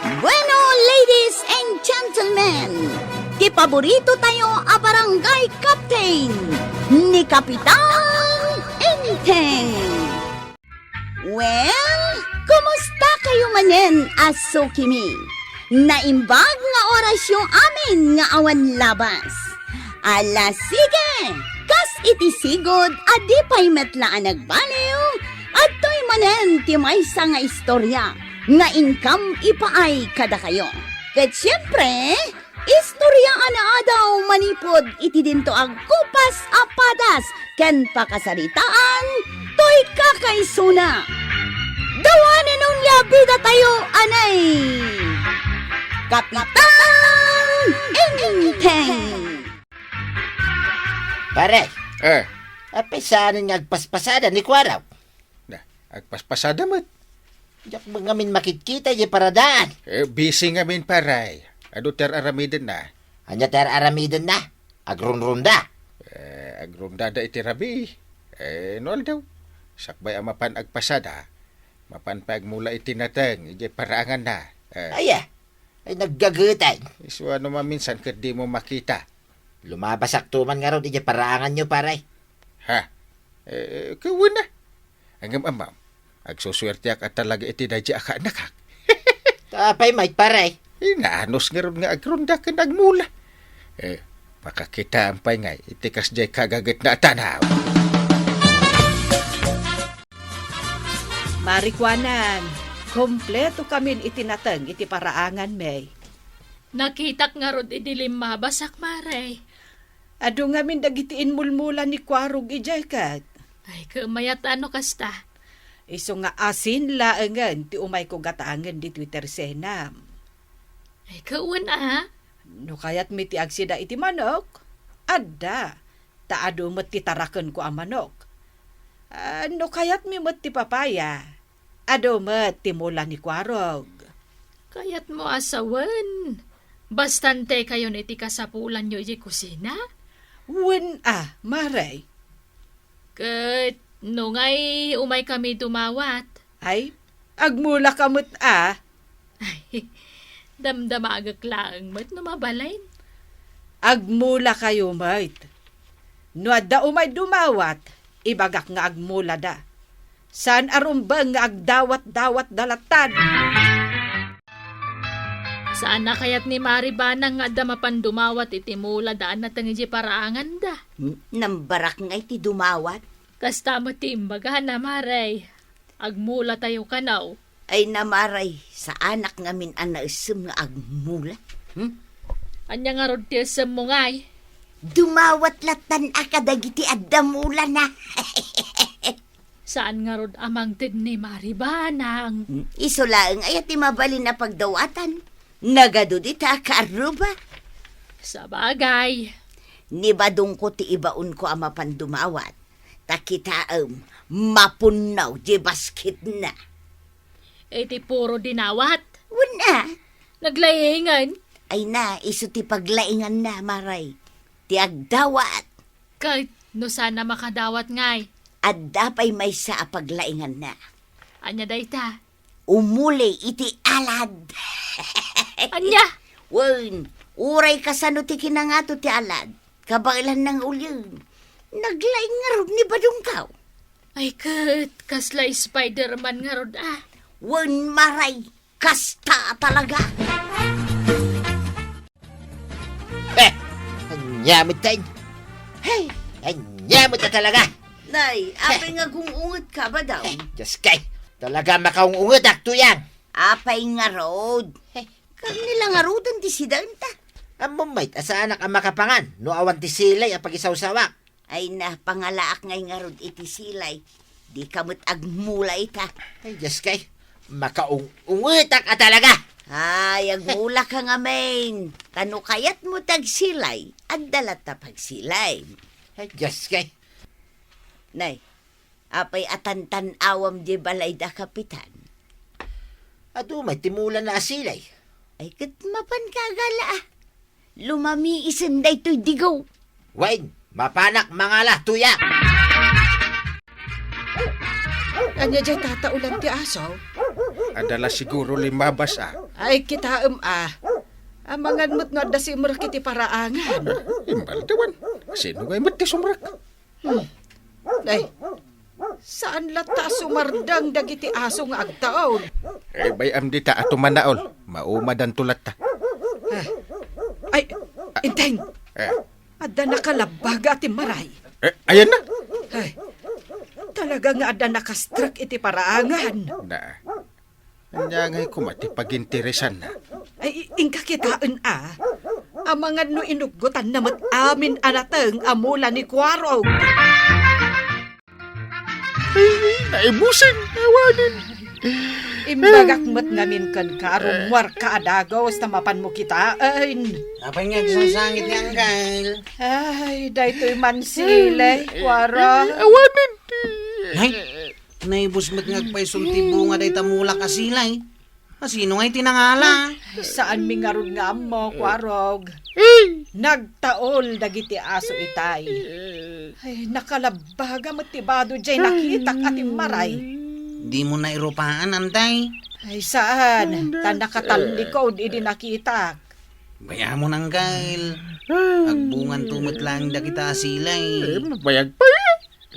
Bueno, ladies and gentlemen, di paborito tayo a barangay captain ni Kapitan Enteng. Well, kumusta kayo manen, aso kimi? Naimbag nga oras yung amin nga awan labas. Ala sige, kas iti sigod adi pa'y metlaan nagbaliw at to'y manen ti maysa nga istorya nga income ipaay kada kayo. Ket siyempre, istorya ana daw manipod iti dinto ang kupas apadas ken pakasaritaan to'y kakaisuna. Dawanan nung labida tayo anay Kapitan Enteng. Pare, apay saan nga agpaspasada ni Kwaraw? Agpaspasada mo. Diyak mga min makikita yung paradaan. Busy nga min paray. Ter aramidin na. Anya ter aramidin na. Agrunrunda. Agrunda da iti rabi. Noal daw. Sakbay ang mapan agpasada. Mapan pa agmula iti nateng. Iti paraangan na. Ay naggagutay. Iswa naman minsan kat di mo makita. Lumabasak tuman nga ron iti paraangan nyo, paray. Ha? Kawan na. Hanggang amam. Agsuswerte ak at talaga iti dadya ka nakak. Tapay might, paray. Naanos nga ron nga agrunda ka nagmula. Makakita ang pay ngay. Itikas jay kagagat na tanaw. Marikwanan, kompleto kami itinatang iti paraangan, May. Nakitak nga rod idilim mabasak, Maray. Ado nga min dagitiin mulmula ni Kwarog ijay kat. Ay, kamayat ano kasta. Iso nga asin laangan ti umay ko gataangan di Twitter senam. Ay, kauwan ah. No kayat mi ti agsida iti manok? Adda, taado met ti taraken ko ang manok. No kayat mi met ti papaya? Ado met ti mula ni Kwarog. Kayat mo asawan. Bastante kayo niti kasapulan nyo iti kusina? Wen Maray. Kat, no ngay umay kami dumawat. Ay, agmula kamot Ay, damdama agaklang mat no mabalain. Agmula kayo, mait. No adda umay dumawat, ibagak nga agmula da. Saan arumbang nga agdawat-dawat dalatan? Saan na kayat ni Maribana nga adda mapandumawat iti mula daan na tangiji paraangan da? Nambarak nga iti dumawat. Kasta mo ti imbaga na, Maray. Agmula tayo kanaw. Ay namaray, sa anak nga min anaisem nga agmula. Anya nga rod ti asem mo ngay. Dumawat latan akadagiti addamula na. Saan nga rod amang tid ni Maribanang? Iso lang ayat mabalin na pagdawatan. Nagado di ta kaaruba. Sa bagay. Nibadong ko ti ibaon ko ama pandumawat. Takitaam, mapunaw di basket na. Iti puro dinawat. Wala. Naglaingan. Ay na, iso ti paglaingan na, Maray. Ti agdawat. Kahit no sana makadawat ngay. At dapay may sa paglaingan na. Anya dayta? Umuli iti alad. Anya? Wen, uray kasano ti kinangato ti alad. Kabailan ng ulyon. Naglaing nga rod ni Badungkaw. Ay kat, kasla Spider-Man nga rod ah. Wen, Maray, kasta talaga. Anyamot tayo. Hey, anyamot na talaga. Nay, apay nga kung ungot ka ba daw? Diyos kay, talaga makaungungot ak tuyang. Apay nga rod. Kag nila nga rod ang disidanta. Ang mumait, asa anak ang makapangan, no awan ti silay ang pag-isaw-sawak. Ay na, pangalaak ngay nga rod iti silay. Di kamot agmula ita. Ay, Diyos kay, makaungungot ak talaga. Ay, agmula ka nga main. Kano kayat mo tagsilay, at dalat na pagsilay. Ay, Diyos kay. Nay, apay atantan awam di balay da kapitan. Ado, may timulan na asilay. Ay, kat mapan kagala ah. Lumami isenday to'y digaw. Wayne, mapanak mangala tuyang. Anya dyan tataulan ti aso? Adala siguro limabas Ay kita amangan mo't nga da si Mrak iti paraangan. Imbal dawan. Sino ngay mati sumrak? Ay, saan lata sumardang dagiti aso nga agtaon? Bayam di ta ato manaol. Maumadan tulat ta. Ay, inteng, Eh, ada nakalabaga ati maray. ayan na. Ay, talaga nga ada nakastrak iti paraangan. Na. Anya ngay kumati paginteresan na. Ay, ingka kitaan amangan no inugutan namat amin anateng amula ni Kwarog. Naibusin. Awanin. Imbagak mat ngamin kan karong war ka adagaw sa mapan mo kitaan. Apay nga sasangit nga, Uncle. Ay, daytoy man sila, Kwarog. Awanin. Ay, naibus mo't ngagpaisulti bunga day tamula kasilay. Sino nga'y tinangala? Saan mi ngarod nga mo, Kwarog? Nagtaol dagiti aso itay. Ay, nakalabaga matibado dyan nakitak ating maray. Di mo na iropaan, antay. Ay, saan? Tanakatallikod, idi nakitak. Baya mo nang gail. Agbungan tumot lang da kita silay. Bayag pa.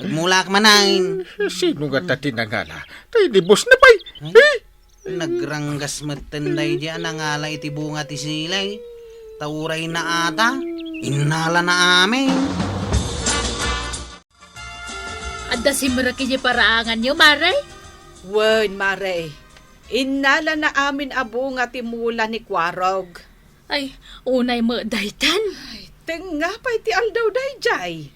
Agmulak manain. Sino nga ta tinangala? Tay di boss na pay. Nagranggas matenday dyan ang alay iti bunga ti silay. Tauray na ata. Inala na amin. Adda si Mrak iti paraangan nyo, Maray? Wen, maray. Inala na amin abunga timula ni Kwarog. Ay, unay mo daytan. Ay, tenga pa iti aldaw dayjay.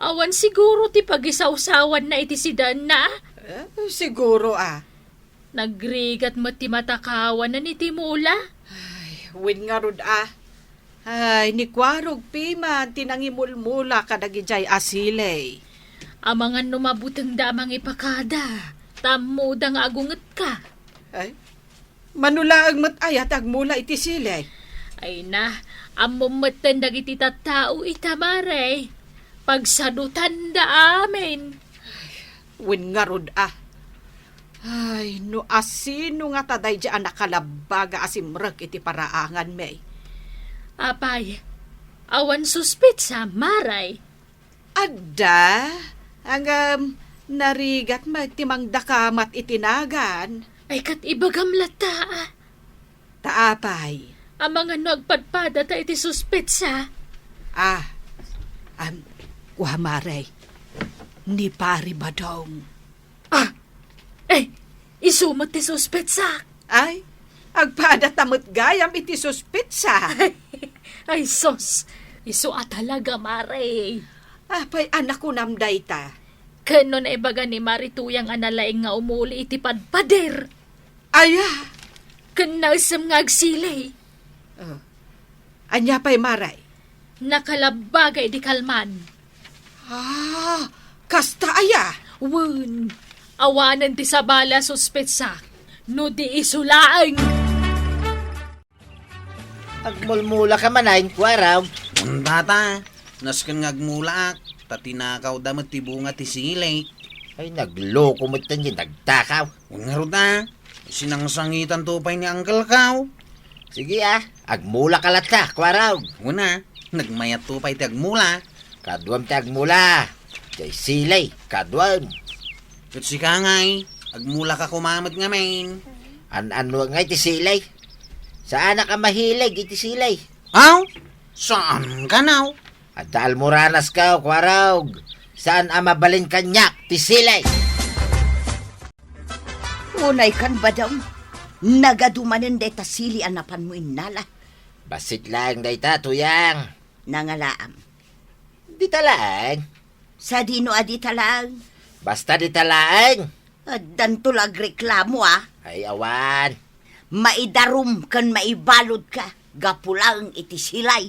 Awan siguro ti pagisawsawan na iti sidan na. Siguro Nagrigat mo ti matakawan na ni Timula. Win nga rod Ay, ni Kwarog pima tinangimulmula kadagijay asilay. Amangan numabutang damang ipakada. Tamuda nga agunget ka. Ay, manulaag mat ayat agmula iti silay. Ay na, amumatan dagiti tattao itamaray. Pagsadutan da amin. Win nga rod Ay, no asino nga taday dyan nakalabaga asimrag iti paraangan may. Apay, awan suspit sa Maray. Adda, ang narigat magtimang dakamat itinagan. Ay kat ibagam lata. Taapay. Amangan nagpadpada ta iti suspit sa. Wamaray, ni pari badong. Isumat ti suspit sa. Ay, agpada tamot gayam iti suspitsa. Ay sos, isu talaga Maray. Apay anak ko namday ta. Kanon ay baga ni Marituyang analaing nga umuli iti padpader. Aya, Kanasam nga agsilay. anya pa'y maray. Nakalabagay di kalman. Kasta aya. Wen, awanan ti sabala suspetsa. No di isulaang. Agmulmula ka manain, Kwarog. Tata, naskan ngagmulak. Tatinakaw damat ti bunga ti silay. Ay, nagloko mo tan yun, nagtakaw. Nga ruta, sinangsangitan tupay ni Uncle Kaw. Sige agmula ka lata, Kwarog. Una, nagmayat tupay ti agmula. Kaduam ti agmula. Jay silay, kaduam. Kat si Kangay, agmula ka kumamat nga main. Ano nga iti silay? Saan ka mahilig iti silay? Aw, saan ka now? At almoranas ka, Kwarog. Saan mabalin kanyak ti silay? Unay kan ba daw? Nagadumanin deta sili anapan mo inala. Basit lang dayta, tuyang. Nangalaam. Di talaang. Sa dino adi talang. Basta di talaang. Dantulag reklamo Ay, awan. Maidarum kan maibalod ka. Gapulang iti silay.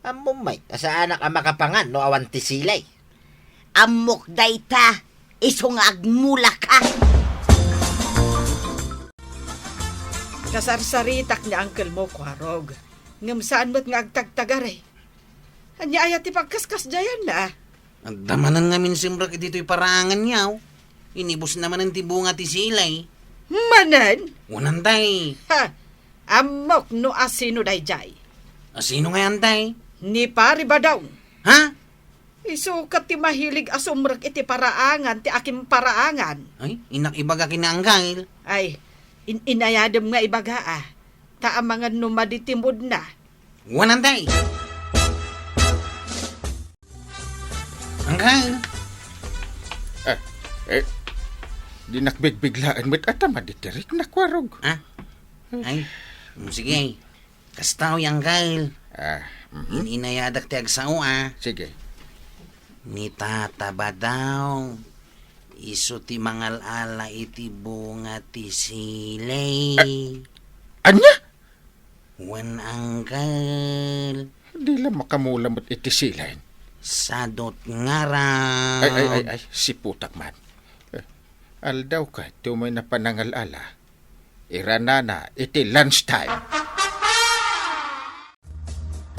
Amumay, saan ka makapangan no awan ti silay? Amok dayta. Isong agmula ka. Kasarsaritak ni Uncle mo, Kwarog. Ngam saan mo't nga agtagtagare. Anya ayat ti pagkaskas dayan na. Ang damanan nga minsimrak dito'y parangan niyaw. Inibos naman ang tibunga ti silay. Manan? Unantay. Amok no asino dayjay. Sino nga yan, tay? Ni pari ba daw? Ha? Isukat ti mahilig asumrek iti paraangan, ti aking paraangan. Ay, inakibaga kinanggail. Ay, inayadam nga ibaga ah. Taamangan numaditimod na. Wanan, tay. Anggail. Dinakbigbiglaan mo't atama ditirik na kwarog. Ha? Ay, sige. Kastaw yung anggail. Inayadak ti agsao, Sige. Ni tata ba daw? Iso ti mangalala iti bunga ti silay. Anya? Wan anggal. Di lang makamula mo't itisilain. Sadot ngaraw. Ay, si putak man. Aldaw ka, tumay na panangalala. Iranana, iti lunchtime.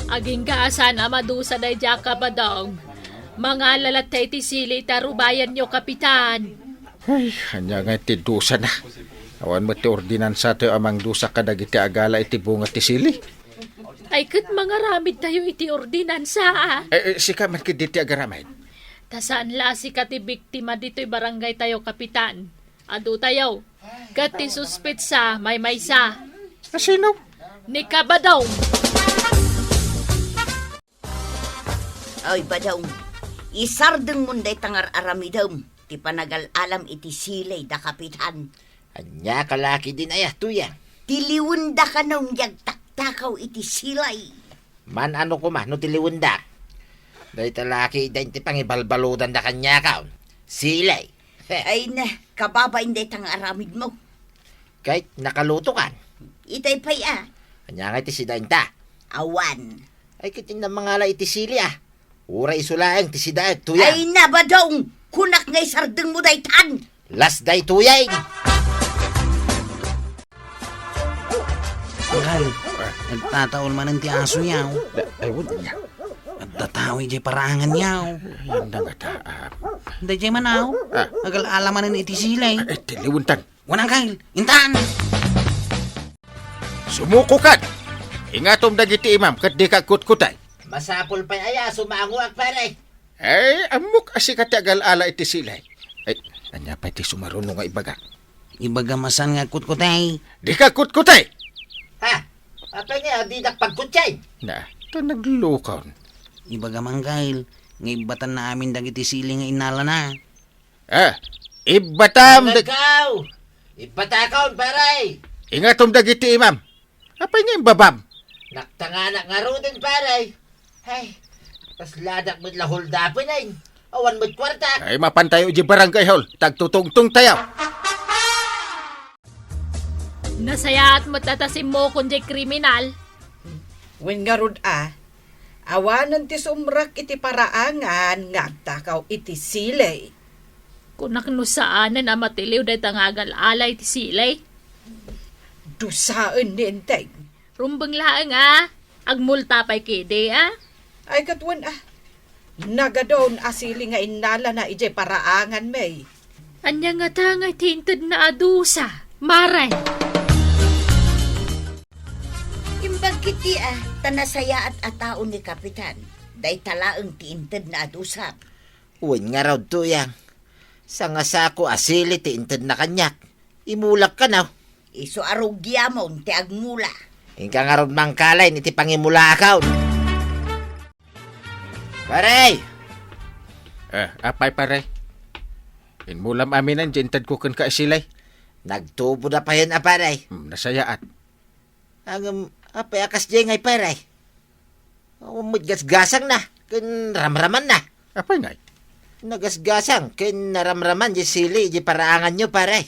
Aging kaasan amadusa na jaka ba daw? Mga lalatay ti sili tarubayan nyo, kapitan. Ay, hanya nga iti dusa na. Awan mo ti ordinansa tayo amang dusa kadag iti agala iti bunga ti sili. Ay kat mga ramid tayo iti ordinansa ah. Sika man kit iti agaramay. Tasaan la si kati biktima dito'y barangay tayo, kapitan. Adu tayo. Kati suspit sa may maysa. Sino? Ni Kabadong. Ay, Badong. Isardeng munday tangar aramidom. Ti panagal alam iti silay da kapitan. Anya kalaki din ayah tuya. Tiliwun da ka nung yagtaktakaw iti silay. Man ano ko no tiliwunda. Dahil talaki dahin ti pangibalbaludan da kanya kaon. Silay. Ay na, kababa inday tangar aramid mo. Kahit nakaluto kan. Itay pay Anya nga iti sidahin ta. Awan. Ay kitin na mga la iti sili Ura isulaeng ti sidahin tuya. Ay na, Badong. Kunak ngay sardeng mo daytan. Las day tuyay. Anggal. Nagtataol man ang ti aso yaw. Ay, wala niya. At tatawi jay parangan yaw. Yan na nga taap. Hindi jay manaw. Agal alamanan iti silay. Ay, tiliwuntan. Wan anggal. Intaan. Sumuko ka! Ingatom dagiti imam, kat di ka kutkutay. Masapol pa aya, sumango ak pare. Ay, amok asi katagal ala iti silay. Ay, anya pa iti sumarunong nga ibaga. Ibaga masan nga kutkutay. Di ka kutkutay! Ha? Apa nga, di nakpagkutsay. Na, ito naglukaw. Ibaga manggail. Ngibatan na amin dagiti sili nga inala na. Ibatam Nagkaw! Ipatakaw, pare. Ingatom dagiti imam. Apay nga yung babam? Naktanganak nga ro din, pare. Ay, pasladak mo't lahol dapin ay. Awan mo't kwarta. Ay, mapantayo di barangay hall. Tagtutungtung tayo. Nasayaat mo tatasim mo kundi kriminal. Wen nga rod awanan ti sumrak iti paraangan, ngagtakaw iti silay. Kunak no saanan na matiliw dahi tangagal alay ti silay. Dusaan ni enteng. Rumbang laang agmulta pa'y kede Ay katwan nagadon asili nga inala na ije paraangan may. Anya nga tangay tinted na adusa. Maray. Imbag kiti tanasaya at ataon ni kapitan. Day talaang tiinted na adusap. Uwan nga raw tuyang. Sa nga sako asili tiinted na kanyak. Imulak ka na. Iso arugyamon ti agmula. Ingka nga raw mangkalay iti pangimulakaw. Pare! Apay pare. Inmulam aminan, jentad ko kan kaisilay. Nagtubo na pa yun, pare. Nasayaat. Ang apay akas dyan ngay, pare. Gasgasang na. Kun ramraman na. Apay ngay? Nagasgasang. Kun naramraman di sili, di paraangan nyo, pare.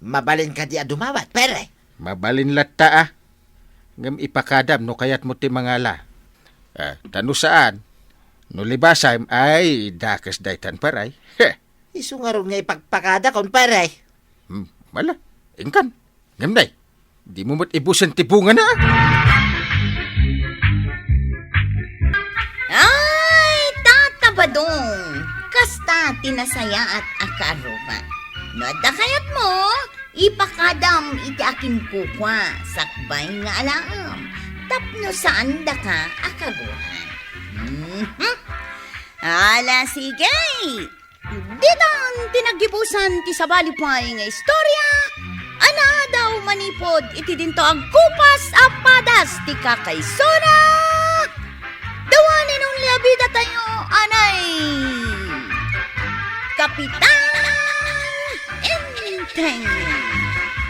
Mabalin ka di adumawat, pare. Mabalin latta Ngam ipakadam no kayat mo ti mangala. Tano saan? No libasay ay dakas daytan paray. Isu nga ron nga ipagpakada kon, pare. Mala, ingkan. Ngam day. Di mo mo't ibusan ti bunga na. Ay, tatabadong. Kasta tinasaya at akaruma. Nada kayat mo, ipakadam iti akin kukwa, sakbay nga alam. Tapno saan da ka akaguhan. Ala, sige. Ditang tinagibusan ti sabalipay nga istorya. Ana daw manipod iti dinto ang kupas apadas ti kakaysona. Dawanin ang labida tayo, anay. Kapitan Enteng.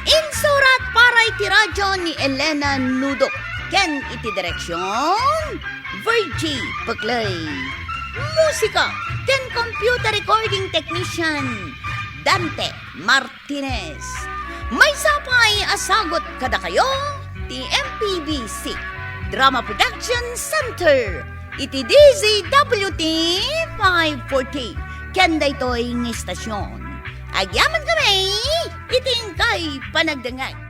Insurat para iti radyo ni Elena Nudok. Ken iti direksyon Virgie Paglay. Musika ken computer recording technician Dante Martinez. May sapay asagot kada kayo ti MPBC Drama Production Center iti DZWT 540 ken daytoy ng istasyon. Agyaman kami iting kay panagdangag.